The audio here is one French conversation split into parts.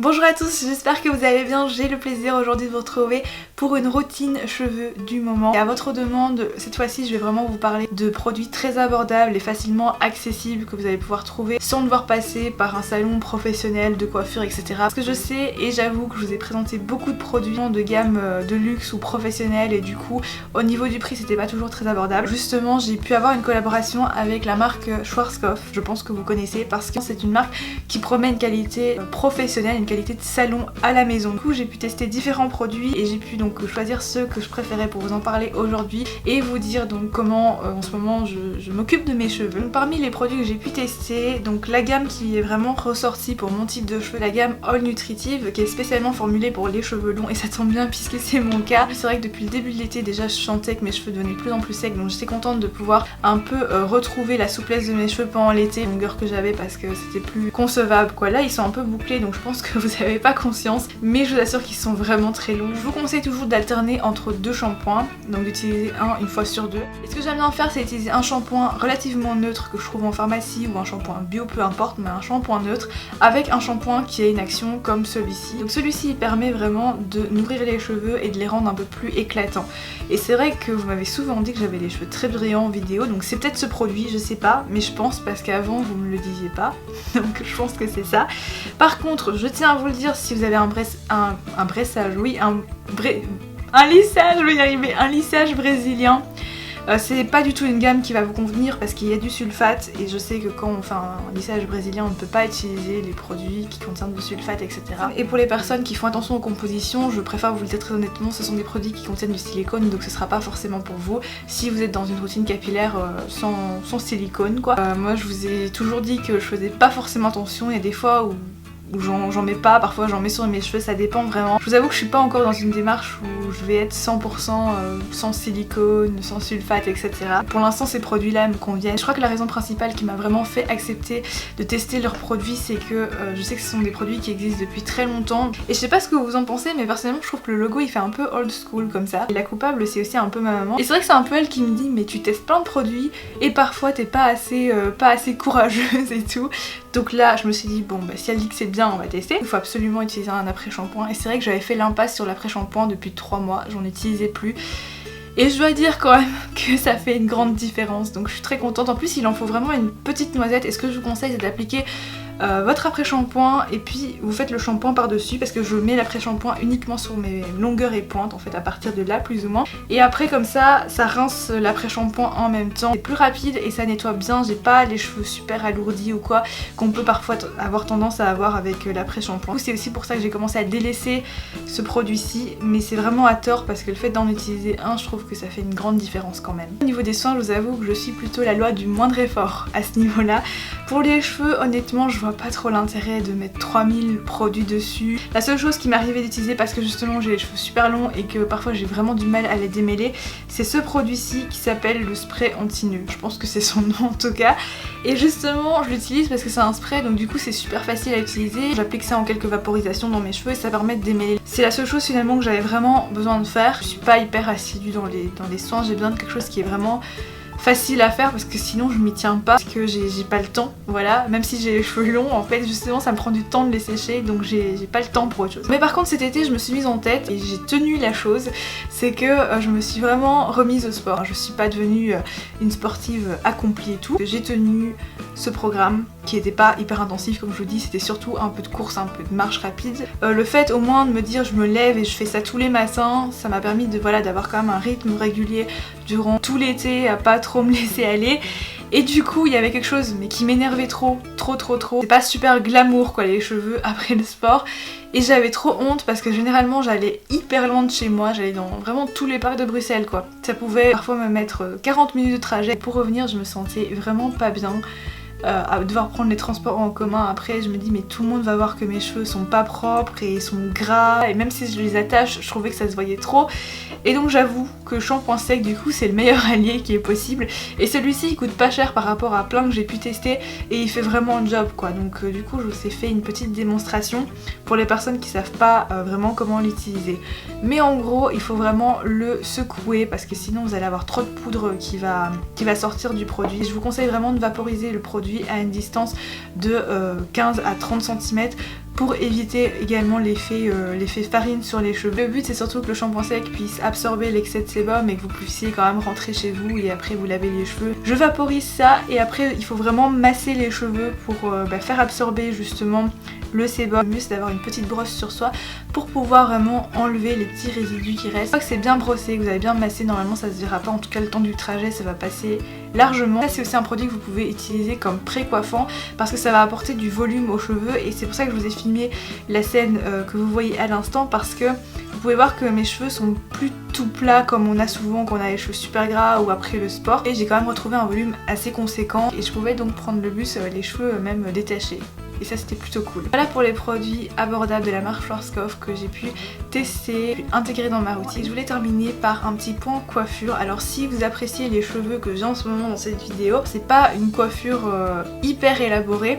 Bonjour à tous, j'espère que vous allez bien. J'ai le plaisir aujourd'hui de vous retrouver pour une routine cheveux du moment. Et à votre demande, cette fois-ci je vais vraiment vous parler de produits très abordables et facilement accessibles que vous allez pouvoir trouver sans devoir passer par un salon professionnel de coiffure, etc. Parce que je sais et j'avoue que je vous ai présenté beaucoup de produits de gamme de luxe ou professionnels et du coup au niveau du prix c'était pas toujours très abordable. Justement j'ai pu avoir une collaboration avec la marque Schwarzkopf, je pense que vous connaissez parce que c'est une marque qui promet une qualité professionnelle, une qualité de salon à la maison. Du coup j'ai pu tester différents produits et j'ai pu donc choisir ceux que je préférais pour vous en parler aujourd'hui et vous dire donc comment en ce moment je m'occupe de mes cheveux. Donc, parmi les produits que j'ai pu tester, donc la gamme qui est vraiment ressortie pour mon type de cheveux, la gamme All Nutritive qui est spécialement formulée pour les cheveux longs et ça tombe bien puisque c'est mon cas. C'est vrai que depuis le début de l'été déjà je sentais que mes cheveux devenaient de plus en plus secs donc j'étais contente de pouvoir un peu retrouver la souplesse de mes cheveux pendant l'été, la longueur que j'avais parce que c'était plus concevable quoi. Là ils sont un peu bouclés donc je pense que vous n'avez pas conscience mais je vous assure qu'ils sont vraiment très longs. Je vous conseille toujours d'alterner entre deux shampoings, donc d'utiliser une fois sur deux. Et ce que j'aime bien faire c'est utiliser un shampoing relativement neutre que je trouve en pharmacie ou un shampoing bio peu importe, mais un shampoing neutre avec un shampoing qui a une action comme celui-ci. Donc celui-ci il permet vraiment de nourrir les cheveux et de les rendre un peu plus éclatants. Et c'est vrai que vous m'avez souvent dit que j'avais les cheveux très brillants en vidéo, donc c'est peut-être ce produit, je sais pas, mais je pense parce qu'avant vous me le disiez pas, donc je pense que c'est ça. Par contre je tiens à vous le dire, si vous avez un lissage, je vais y arriver, un lissage brésilien, c'est pas du tout une gamme qui va vous convenir parce qu'il y a du sulfate et je sais que quand on fait un lissage brésilien on ne peut pas utiliser les produits qui contiennent du sulfate, etc. Et pour les personnes qui font attention aux compositions, je préfère vous le dire très honnêtement, ce sont des produits qui contiennent du silicone donc ce sera pas forcément pour vous si vous êtes dans une routine capillaire sans silicone quoi. Moi je vous ai toujours dit que je faisais pas forcément attention, il y a des fois où j'en mets pas, parfois j'en mets sur mes cheveux, ça dépend vraiment. Je vous avoue que je suis pas encore dans une démarche où je vais être 100% sans silicone, sans sulfate, etc. Pour l'instant ces produits là me conviennent. Je crois que la raison principale qui m'a vraiment fait accepter de tester leurs produits c'est que je sais que ce sont des produits qui existent depuis très longtemps et je sais pas ce que vous en pensez mais personnellement je trouve que le logo il fait un peu old school comme ça. Et la coupable c'est aussi un peu ma maman et c'est vrai que c'est un peu elle qui me dit mais tu testes plein de produits et parfois t'es pas assez courageuse et tout. Donc là je me suis dit bon bah si elle dit que c'est bien on va tester. Il faut absolument utiliser un après-shampoing et c'est vrai que j'avais fait l'impasse sur l'après-shampoing depuis 3 mois, j'en utilisais plus. Et je dois dire quand même que ça fait une grande différence donc je suis très contente. En plus il en faut vraiment une petite noisette et ce que je vous conseille c'est d'appliquer votre après-shampoing et puis vous faites le shampoing par dessus parce que je mets l'après-shampoing uniquement sur mes longueurs et pointes en fait à partir de là plus ou moins et après comme ça rince l'après-shampoing en même temps. C'est plus rapide et ça nettoie bien, j'ai pas les cheveux super alourdis ou quoi qu'on peut parfois avoir tendance à avoir avec l'après-shampoing. C'est aussi pour ça que j'ai commencé à délaisser ce produit-ci mais c'est vraiment à tort parce que le fait d'en utiliser un je trouve que ça fait une grande différence quand même. Au niveau des soins je vous avoue que je suis plutôt la loi du moindre effort à ce niveau là. Pour les cheveux honnêtement je vois pas trop l'intérêt de mettre 3000 produits dessus. La seule chose qui m'arrivait d'utiliser parce que justement j'ai les cheveux super longs et que parfois j'ai vraiment du mal à les démêler, c'est ce produit-ci qui s'appelle le spray anti-nœud. Je pense que c'est son nom en tout cas. Et justement je l'utilise parce que c'est un spray donc du coup c'est super facile à utiliser. J'applique ça en quelques vaporisations dans mes cheveux et ça permet de démêler. C'est la seule chose finalement que j'avais vraiment besoin de faire. Je suis pas hyper assidue dans les soins, j'ai besoin de quelque chose qui est vraiment facile à faire parce que sinon je m'y tiens pas parce que j'ai pas le temps, voilà. Même si j'ai les cheveux longs en fait justement ça me prend du temps de les sécher donc j'ai pas le temps pour autre chose. Mais par contre cet été je me suis mise en tête et j'ai tenu la chose, c'est que je me suis vraiment remise au sport. Je suis pas devenue une sportive accomplie et tout. J'ai tenu ce programme qui était pas hyper intensif comme je vous dis, c'était surtout un peu de course, un peu de marche rapide. Le fait au moins de me dire je me lève et je fais ça tous les matins, ça m'a permis de voilà d'avoir quand même un rythme régulier durant tout l'été, à pas trop me laisser aller. Et du coup il y avait quelque chose mais qui m'énervait trop. C'est pas super glamour quoi les cheveux après le sport. Et j'avais trop honte parce que généralement j'allais hyper loin de chez moi, j'allais dans vraiment tous les parcs de Bruxelles quoi. Ça pouvait parfois me mettre 40 minutes de trajet. Pour revenir je me sentais vraiment pas bien. À devoir prendre les transports en commun après je me dis mais tout le monde va voir que mes cheveux sont pas propres et sont gras et même si je les attache je trouvais que ça se voyait trop et donc j'avoue que le shampoing sec du coup c'est le meilleur allié qui est possible et celui-ci il coûte pas cher par rapport à plein que j'ai pu tester et il fait vraiment le job quoi. Donc du coup je vous ai fait une petite démonstration pour les personnes qui savent pas vraiment comment l'utiliser, mais en gros il faut vraiment le secouer parce que sinon vous allez avoir trop de poudre qui va sortir du produit. Je vous conseille vraiment de vaporiser le produit à une distance de 15 à 30 cm pour éviter également l'effet farine sur les cheveux. Le but c'est surtout que le shampoing sec puisse absorber l'excès de sébum et que vous puissiez quand même rentrer chez vous et après vous laver les cheveux. Je vaporise ça et après il faut vraiment masser les cheveux pour faire absorber justement le sébum. Le mieux c'est d'avoir une petite brosse sur soi pour pouvoir vraiment enlever les petits résidus qui restent. Une fois que c'est bien brossé, que vous avez bien massé, normalement ça se verra pas, en tout cas le temps du trajet ça va passer largement. Ça c'est aussi un produit que vous pouvez utiliser comme pré-coiffant parce que ça va apporter du volume aux cheveux et c'est pour ça que je vous ai filmé la scène que vous voyez à l'instant parce que vous pouvez voir que mes cheveux sont plus tout plats comme on a souvent quand on a les cheveux super gras ou après le sport et j'ai quand même retrouvé un volume assez conséquent et je pouvais donc prendre le bus les cheveux même détachés. Et ça c'était plutôt cool. Voilà pour les produits abordables de la marque Schwarzkopf que j'ai pu tester, intégrer dans ma routine. Je voulais terminer par un petit point coiffure. Alors si vous appréciez les cheveux que j'ai en ce moment dans cette vidéo, c'est pas une coiffure hyper élaborée.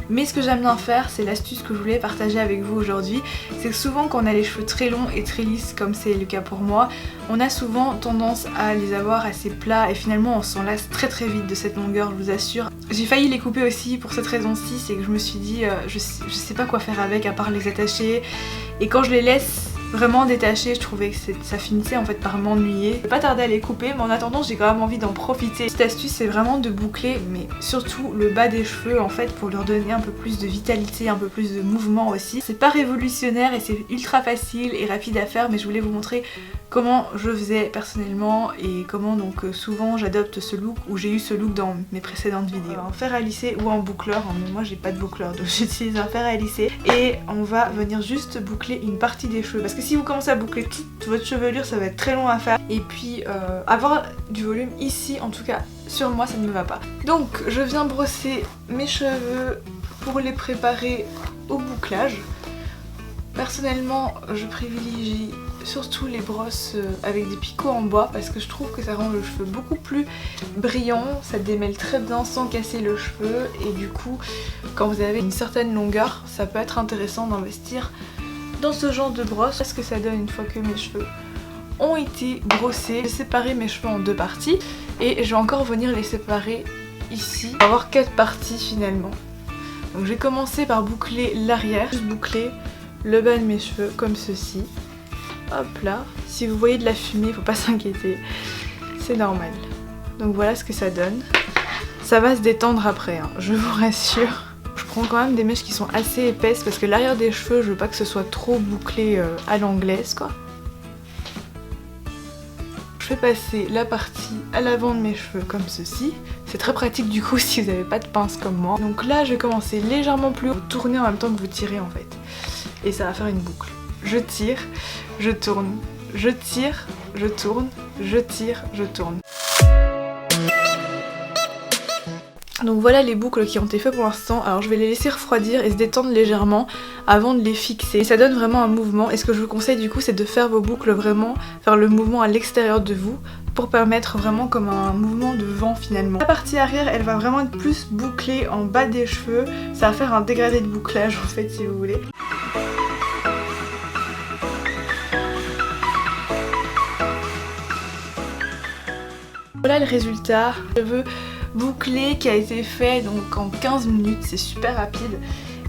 Mais ce que j'aime bien faire, c'est l'astuce que je voulais partager avec vous aujourd'hui, c'est que souvent quand on a les cheveux très longs et très lisses comme c'est le cas pour moi, on a souvent tendance à les avoir assez plats et finalement on s'en lasse très vite de cette longueur, je vous assure. J'ai failli les couper aussi pour cette raison-ci, c'est que je me suis dit je sais pas quoi faire avec à part les attacher et quand je les laisse vraiment détachées, je trouvais que ça finissait en fait par m'ennuyer. Je vais pas tarder à les couper mais en attendant j'ai quand même envie d'en profiter. Cette astuce c'est vraiment de boucler mais surtout le bas des cheveux en fait pour leur donner un peu plus de vitalité, un peu plus de mouvement aussi. C'est pas révolutionnaire et c'est ultra facile et rapide à faire mais je voulais vous montrer comment je faisais personnellement et comment donc souvent j'adopte ce look ou j'ai eu ce look dans mes précédentes vidéos. En fer à lisser ou en boucleur, mais moi j'ai pas de boucleur donc j'utilise un fer à lisser et on va venir juste boucler une partie des cheveux parce que si vous commencez à boucler toute votre chevelure ça va être très long à faire et puis avoir du volume ici en tout cas sur moi ça ne me va pas. Donc je viens brosser mes cheveux pour les préparer au bouclage. Personnellement je privilégie surtout les brosses avec des picots en bois parce que je trouve que ça rend le cheveu beaucoup plus brillant, ça démêle très bien sans casser le cheveu et du coup quand vous avez une certaine longueur ça peut être intéressant d'investir dans ce genre de brosse. Ce que ça donne une fois que mes cheveux ont été brossés. J'ai séparé mes cheveux en deux parties et je vais encore venir les séparer ici. On va avoir 4 parties finalement. Donc je vais commencer par boucler l'arrière, juste boucler le bas de mes cheveux comme ceci. Hop là, si vous voyez de la fumée, faut pas s'inquiéter, c'est normal. Donc voilà ce que ça donne. Ça va se détendre après, hein, je vous rassure. Je prends quand même des mèches qui sont assez épaisses parce que l'arrière des cheveux, je veux pas que ce soit trop bouclé à l'anglaise quoi. Je fais passer la partie à l'avant de mes cheveux comme ceci. C'est très pratique du coup si vous n'avez pas de pince comme moi. Donc là je vais commencer légèrement plus haut, vous tournez en même temps que vous tirez en fait. Et ça va faire une boucle. Je tire, je tourne, je tire, je tourne, je tire, je tourne. Donc voilà les boucles qui ont été faites pour l'instant. Alors je vais les laisser refroidir et se détendre légèrement avant de les fixer. Et ça donne vraiment un mouvement et ce que je vous conseille du coup c'est de faire vos boucles vraiment, faire le mouvement à l'extérieur de vous pour permettre vraiment comme un mouvement de vent finalement. La partie arrière elle va vraiment être plus bouclée en bas des cheveux. Ça va faire un dégradé de bouclage en fait si vous voulez. Voilà le résultat, cheveux bouclé qui a été fait donc en 15 minutes, c'est super rapide.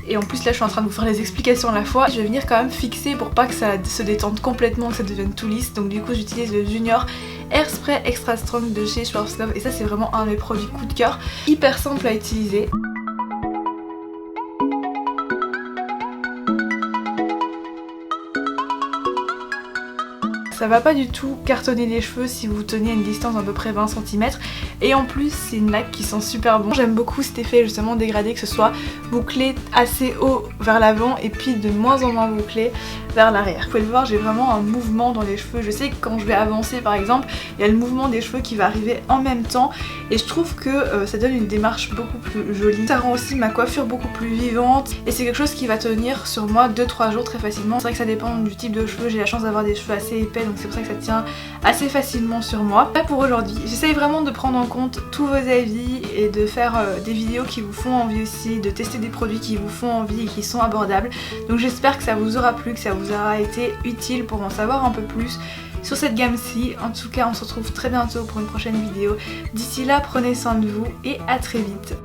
Et en plus là je suis en train de vous faire les explications à la fois. Je vais venir quand même fixer pour pas que ça se détende complètement, que ça devienne tout lisse. Donc du coup j'utilise le Junior Hairspray Extra Strong de chez Schwarzkopf et ça c'est vraiment un de mes produits coup de cœur, hyper simple à utiliser. Ça va pas du tout cartonner les cheveux si vous tenez à une distance d'à peu près 20 cm et en plus c'est une laque qui sent super bon. J'aime beaucoup cet effet justement dégradé, que ce soit bouclé assez haut vers l'avant et puis de moins en moins bouclé vers l'arrière. Vous pouvez le voir, j'ai vraiment un mouvement dans les cheveux. Je sais que quand je vais avancer par exemple, il y a le mouvement des cheveux qui va arriver en même temps et je trouve que ça donne une démarche beaucoup plus jolie. Ça rend aussi ma coiffure beaucoup plus vivante et c'est quelque chose qui va tenir sur moi 2-3 jours très facilement. C'est vrai que ça dépend du type de cheveux, j'ai la chance d'avoir des cheveux assez épais donc c'est pour ça que ça tient assez facilement sur moi. Là pour aujourd'hui, j'essaye vraiment de prendre en compte tous vos avis et de faire des vidéos qui vous font envie aussi, de tester des produits qui vous font envie et qui sont abordables. Donc j'espère que ça vous aura plu, que ça vous aura été utile pour en savoir un peu plus sur cette gamme-ci. En tout cas on se retrouve très bientôt pour une prochaine vidéo. D'ici là prenez soin de vous et à très vite.